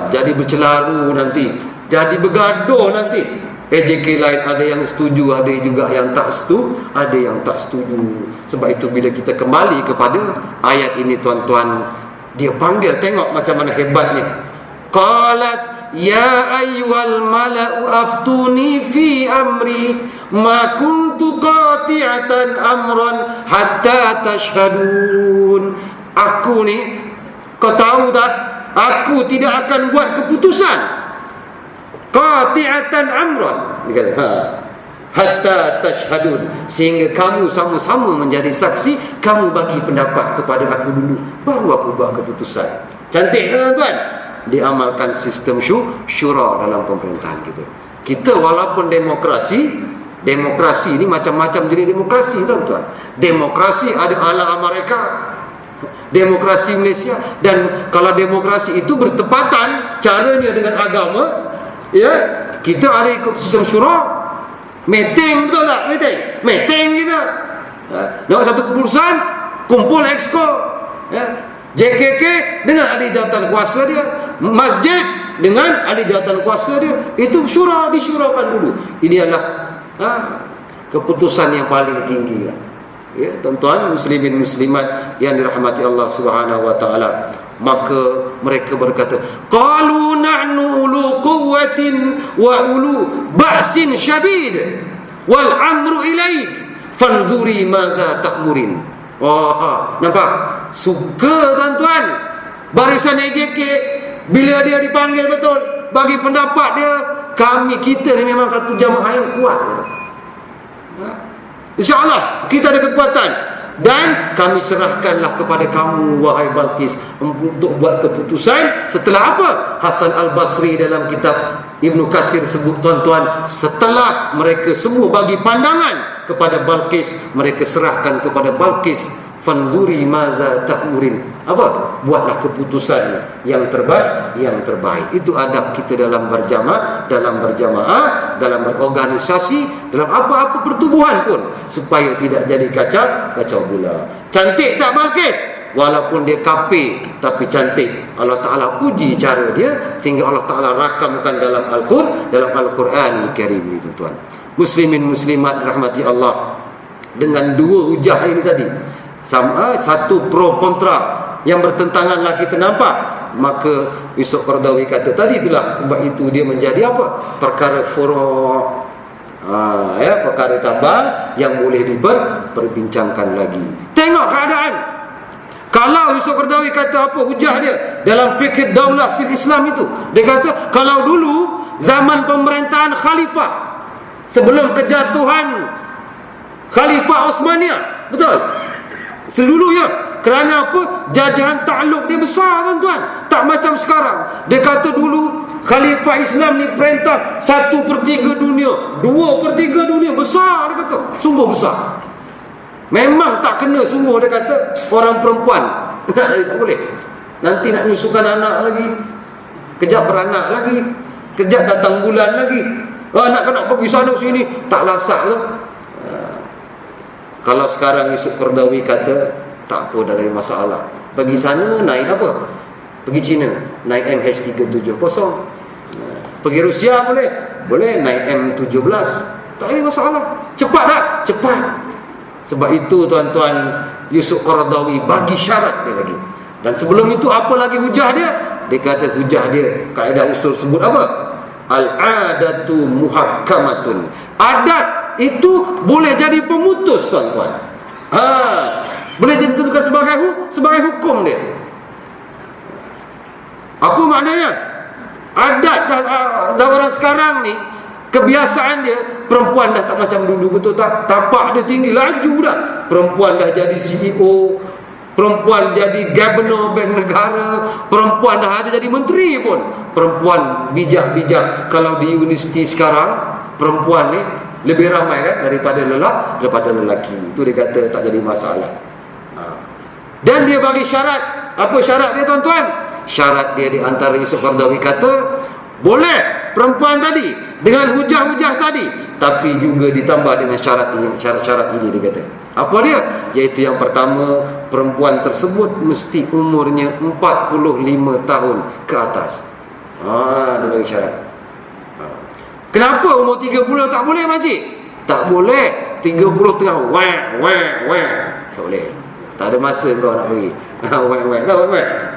Jadi bercelaru nanti, jadi bergaduh nanti. AJK lain ada yang setuju, ada juga yang tak setuju, ada yang tak setuju. Sebab itu bila kita kembali kepada ayat ini, tuan-tuan, dia panggil, tengok macam mana hebatnya. Qalat ya ayyuhal mala'u aftuni fi amri ma kuntu qati'atan amran hatta tashhadun. Aku ni, kau tahu tak, aku tidak akan buat keputusan qati'atan amran, dia kata, hatta tashhadun, sehingga kamu sama-sama menjadi saksi, kamu bagi pendapat kepada aku dulu, baru aku buat keputusan. Cantik kan, tuan? Diamalkan sistem syura dalam pemerintahan kita. Kita walaupun demokrasi ini macam-macam jenis demokrasi, tuan-tuan. Demokrasi ada ala Amerika, demokrasi Malaysia. Dan kalau demokrasi itu bertepatan caranya dengan agama, ya, kita ada ikut sistem syura. Meeting, betul tak? Meeting kita. Nak satu keputusan, kumpul exco, ya. JKK dengan ahli jawatan kuasa dia, masjid dengan ahli jawatan kuasa dia, itu syura, disyurakan dulu. Ini adalah keputusan yang paling tinggi. Ya, tuan-tuan muslimin muslimat yang dirahmati Allah Subhanahu wa taala. Maka mereka berkata, qalu nahnu ulu quwwatin wa ulu ba'sin syadid wal amru ilaik fanzuri madza ta'murin. Nampak? Suka, tuan-tuan, barisan AJK bila dia dipanggil betul bagi pendapat dia. Kita ni memang satu jamaah yang kuat. InsyaAllah kita ada kekuatan. Dan kami serahkanlah kepada kamu, wahai Balqis, untuk buat keputusan. Setelah apa? Hasan Al-Basri dalam kitab Ibnu Katsir sebut, tuan-tuan, setelah mereka semua bagi pandangan kepada Balqis, mereka serahkan kepada Balqis, fanzuri madza ta'murin. Apa? Buatlah keputusan yang terbaik. Itu adab kita dalam berjamaah, dalam berorganisasi, dalam apa-apa pertubuhan pun, supaya tidak jadi kacau bula. Cantik tak Balqis? Walaupun dia kafir, tapi cantik. Allah Ta'ala puji cara dia, sehingga Allah Ta'ala rakamkan dalam Al-Quran Karim ini, tuan-tuan. Muslimin muslimat rahmati Allah. Dengan dua hujah ini tadi, sama, satu pro kontra. yang bertentanganlah kita nampak, maka Yusuf Qaradawi kata tadi itulah sebab itu dia menjadi apa? Perkara furu', perkara tabang yang boleh diperbincangkan lagi. Tengok keadaan. Kalau Yusuf Qaradawi kata apa hujah dia dalam fikih daulah fil Islam itu, dia kata kalau dulu zaman pemerintahan khalifah sebelum kejatuhan Khalifah Osmaniyah, betul? Seluruhnya. Kerana apa? Jajahan takluk dia besar, tuan-tuan. Tak macam sekarang. Dia kata dulu Khalifah Islam ni perintah 1/3 dunia, 2/3 dunia. Besar, dia kata. Sungguh besar. Memang tak kena sungguh, dia kata, orang perempuan. Tak boleh. Nanti nak nyusukan anak lagi, kejap beranak lagi, kejap datang bulan lagi, nak pergi sana sini, tak lasak tu. Kalau sekarang Yusuf Qaradawi kata tak apa, dah ada masalah, pergi sana naik apa, pergi China naik MH370, pergi Rusia boleh naik M17, tak ada masalah. Cepat tak? Cepat. Sebab itu tuan-tuan, Yusuf Qaradawi bagi syarat dia lagi. Dan sebelum itu apa lagi hujah dia? Dia kata hujah dia, kaedah usul sebut apa? Al-adatu muhakkamatun. Adat itu boleh jadi pemutus, tuan-tuan. Boleh jadi tentukan sebagai hukum dia. Apa maknanya? Adat zaman sekarang ni, kebiasaan dia, perempuan dah tak macam dulu, betul tak? Tapak dia tinggi, laju dah. Perempuan dah jadi CEO, perempuan jadi governor bank negara, perempuan dah ada jadi menteri pun. Perempuan bijak-bijak. Kalau di universiti sekarang, perempuan ni lebih ramai kan daripada lelaki. Itu dia kata tak jadi masalah. Dan dia bagi syarat. Apa syarat dia, tuan-tuan? Syarat dia di antara Yusuf Qaradawi kata, boleh perempuan tadi dengan hujah-hujah tadi, tapi juga ditambah dengan syarat-syarat ini, dia kata. Apa dia? Iaitu yang pertama, perempuan tersebut mesti umurnya 45 tahun ke atas. Dia bagi syarat. Kenapa umur 30 tak boleh, makcik? Tak boleh. 30 tengah tak boleh. Tak ada masa kau nak pergi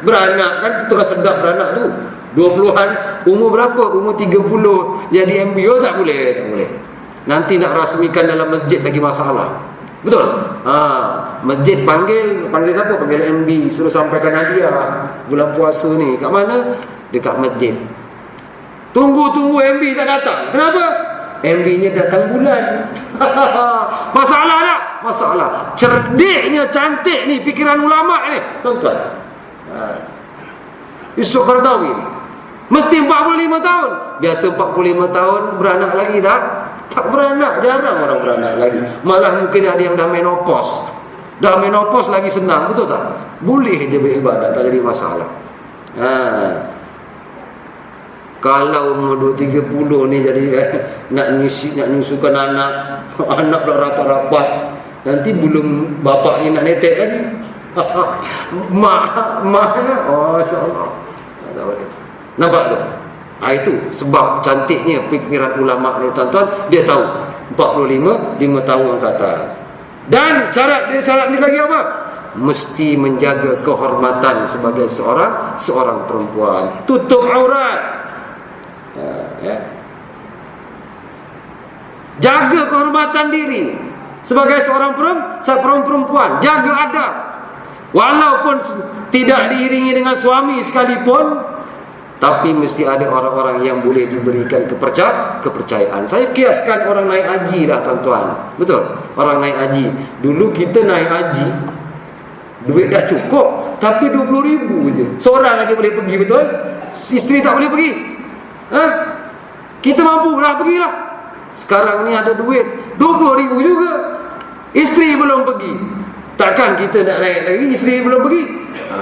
beranak kan, tengah sedap beranak tu 20-an, umur berapa? Umur 30 jadi MBO, tak boleh. Nanti nak rasmikan dalam masjid lagi masalah, betul? Masjid panggil siapa? Panggil MB, suruh sampaikan hadiah bulan puasa ni. Kat mana? Dekat masjid. Tunggu MB tak datang. Kenapa? MB-nya datang bulan. Masalah tak? Masalah. Cerdiknya, cantik ni fikiran ulama ni, tuan-tuan. Yusuf Qaradawi ni mesti 45 tahun. Biasa 45 tahun beranak lagi tak? Tak beranak, jarang orang beranak lagi. Malah mungkin ada yang dah menopause. Dah menopause lagi senang, betul tak? Boleh je beribadat, tak jadi masalah. Kalau umur 30 ni jadi nak nyusukan anak pula rapat-rapat, nanti belum bapaknya nak netek kan. mak insya-Allah. Nampak tu? Itu sebab cantiknya fikiran ulama ni, tuan-tuan. Dia tahu 45 tahun ke atas. Dan syarat ni lagi apa? Mesti menjaga kehormatan sebagai seorang perempuan. Tutup aurat. Jaga kehormatan diri sebagai seorang perempuan. Jaga adab. Walaupun tidak diiringi dengan suami sekalipun, tapi mesti ada orang-orang yang boleh diberikan kepercayaan. Saya kiaskan orang naik haji dah, tuan-tuan. Betul? Orang naik haji. Dulu kita naik haji, duit dah cukup, tapi 20,000 je. Seorang lagi boleh pergi, betul? Isteri tak boleh pergi. Kita mampu lah, pergilah. Sekarang ni ada duit 20,000 juga, isteri belum pergi. Takkan kita nak naik lagi, isteri belum pergi?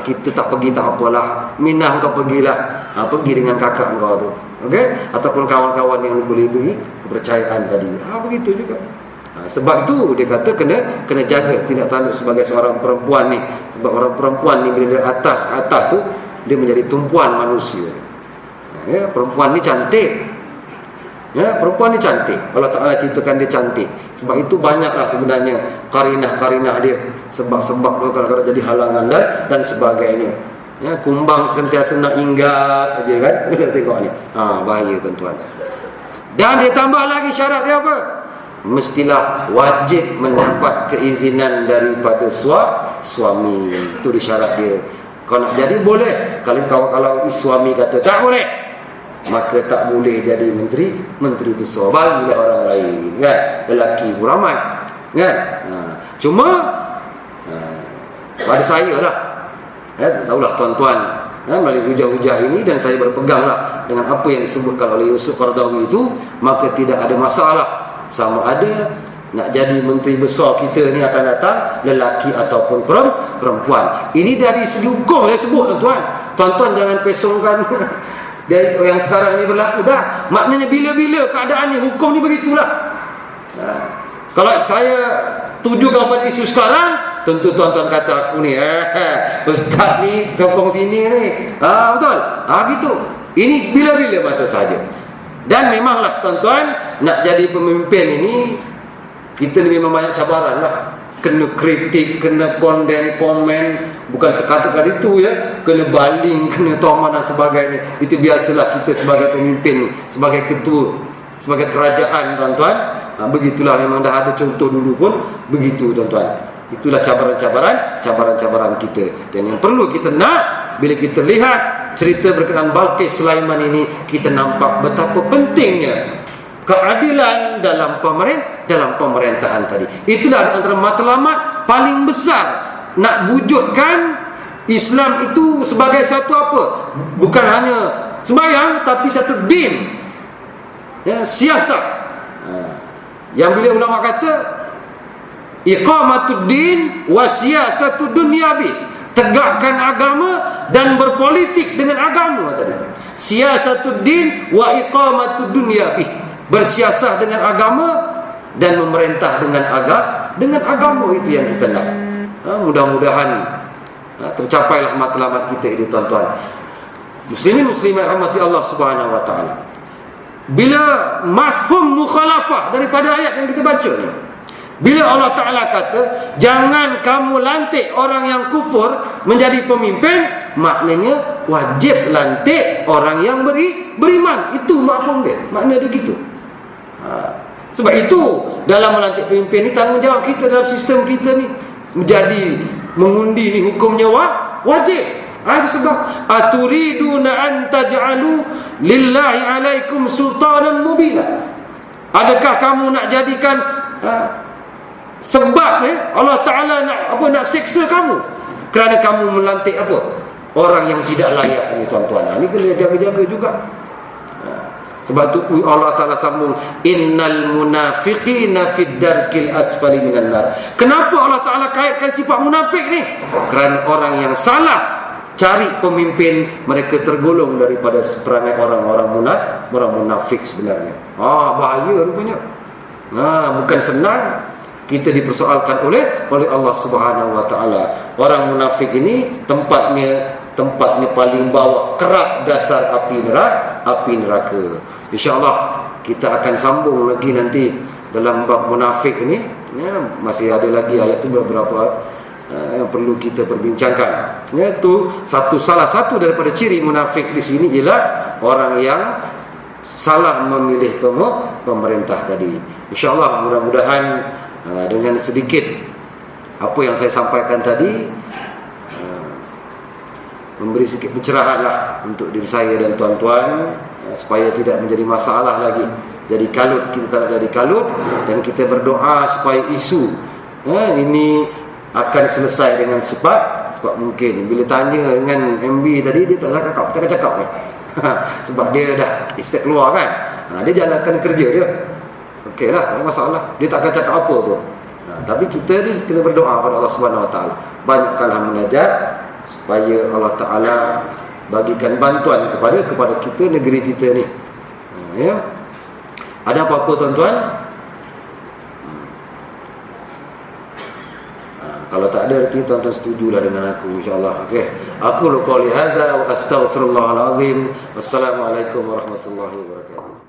Kita tak pergi tak apalah, Minah kau pergilah. Pergi dengan kakak kau tu, okey? Ataupun kawan-kawan yang boleh beri kepercayaan tadi. Begitu juga. Sebab tu dia kata kena jaga tindak tanduk sebagai seorang perempuan ni. Sebab orang perempuan ni bila dia atas tu, dia menjadi tumpuan manusia. Perempuan ni cantik. Ya, perempuan ni cantik. Allah Ta'ala ceritakan dia cantik. Sebab itu banyaklah sebenarnya karinah-karinah dia. Sebab-sebab dia kadang-kadang jadi halangan dan sebagainya. Ya, kumbang sentiasa nak hinggat aja kan. Tengok ni. Bahaya tuan-tuan. Dan dia tambah lagi syarat dia apa? Mestilah wajib mendapat keizinan daripada suami. Itu dia syarat dia. Kalau nak jadi boleh. Kalau suami kata tak boleh, maka tak boleh jadi menteri besar. Bagilah orang lain kan. Lelaki pun ramai kan. Cuma pada saya lah, tak tahulah tuan-tuan, melalui hujah-hujah ini, dan saya berpeganglah dengan apa yang disebutkan oleh Yusuf Qaradawi itu, maka tidak ada masalah sama ada nak jadi menteri besar kita ni akan datang lelaki ataupun perempuan. Ini dari segi hukum saya sebut tuan-tuan. Tuan-tuan jangan pesongkan dari yang sekarang ni berlaku dah. Maknanya bila-bila keadaan ni, hukum ni begitulah. Kalau saya tujukan pada isu sekarang, tentu tuan-tuan kata aku ni ustaz ni sokong sini ni. Betul? Gitu. Ini bila-bila masa saja. Dan memanglah tuan-tuan, nak jadi pemimpin ini kita ni memang banyak cabaran lah. Kena kritik, kena komen, bukan sekadar itu ya, kena baling, kena toman dan sebagainya. Itu biasalah kita sebagai pemimpin, sebagai ketua, sebagai kerajaan tuan-tuan. Begitulah, memang dah ada contoh dulu pun begitu tuan-tuan. Itulah cabaran-cabaran kita. Dan yang perlu kita nak, bila kita lihat cerita berkenaan Balqis Sulaiman ini, kita nampak betapa pentingnya keadilan dalam pemerintahan tadi. Itulah antara matlamat paling besar nak wujudkan Islam itu sebagai satu apa? Bukan hanya sembahyang, tapi satu din. Ya, siasat. Yang bila ulama kata iqamatud din wa siyasatud dunyabi, tegakkan agama dan berpolitik dengan agama tadi. Siyasatud din wa iqamatud dunyabi, bersiasah dengan agama dan memerintah dengan agama. Itu yang kita nak. Mudah-mudahan tercapailah matlamat kita ini tuan-tuan. Muslimin muslimat rahmati Allah Subhanahu wa taala. Bila mafhum mukhalafah daripada ayat yang kita baca ni, bila Allah Ta'ala kata jangan kamu lantik orang yang kufur menjadi pemimpin, maknanya wajib lantik orang yang beriman. Itu mafhum dia, makna dia gitu. Sebab itu dalam melantik pemimpin ni, tanggungjawab kita dalam sistem kita ni menjadi mengundi ni hukumnya wajib. Itu sebab aturiduna an taj'alu lillahi alaikum sultanan mubina. Adakah kamu nak jadikan sebab Allah Ta'ala nak siksa kamu kerana kamu melantik orang yang tidak layak ni tuan-tuan. Ini kena jaga-jaga juga. Sebab tu Allah Ta'ala sambung, innal munafiqina fid darkil asfali minan nar. Kenapa Allah Ta'ala kaitkan sifat munafik ni? Kerana orang yang salah cari pemimpin, mereka tergolong daripada seperangai orang-orang munafik sebenarnya. Bahaya rupanya. Bukan senang kita dipersoalkan oleh Allah Subhanahu wa taala. Orang munafik ini tempatnya paling bawah, kerak dasar api neraka. InsyaAllah kita akan sambung lagi nanti dalam bab munafik ini. Masih ada lagi ayat itu beberapa yang perlu kita perbincangkan. Itu salah satu daripada ciri munafik di sini ialah orang yang salah memilih pemerintah tadi. InsyaAllah mudah-mudahan dengan sedikit apa yang saya sampaikan tadi memberi sedikit pencerahan lah untuk diri saya dan tuan-tuan, supaya tidak menjadi masalah lagi. Jadi kalut, kita tak nak jadi kalut, dan kita berdoa supaya isu ini akan selesai dengan cepat mungkin. Bila tanya dengan MB tadi, dia tak cakap sebab dia dah istirahat keluar kan. Dia jalankan kerja dia. Okey lah, tak ada masalah. Dia tak akan cakap apa pun. Tapi kita ni kena berdoa pada Allah Subhanahu Wa Taala. Banyakkanlah munajat supaya Allah Ta'ala bagikan bantuan kepada kita, negeri kita ni. Ya. Ada apa-apa tuan-tuan? Kalau tak ada, arti tuan-tuan setujulah dengan aku, insyaAllah. Okay. Aku qouli hadza wa astaghfirullahal azim. Wassalamualaikum warahmatullahi wabarakatuh.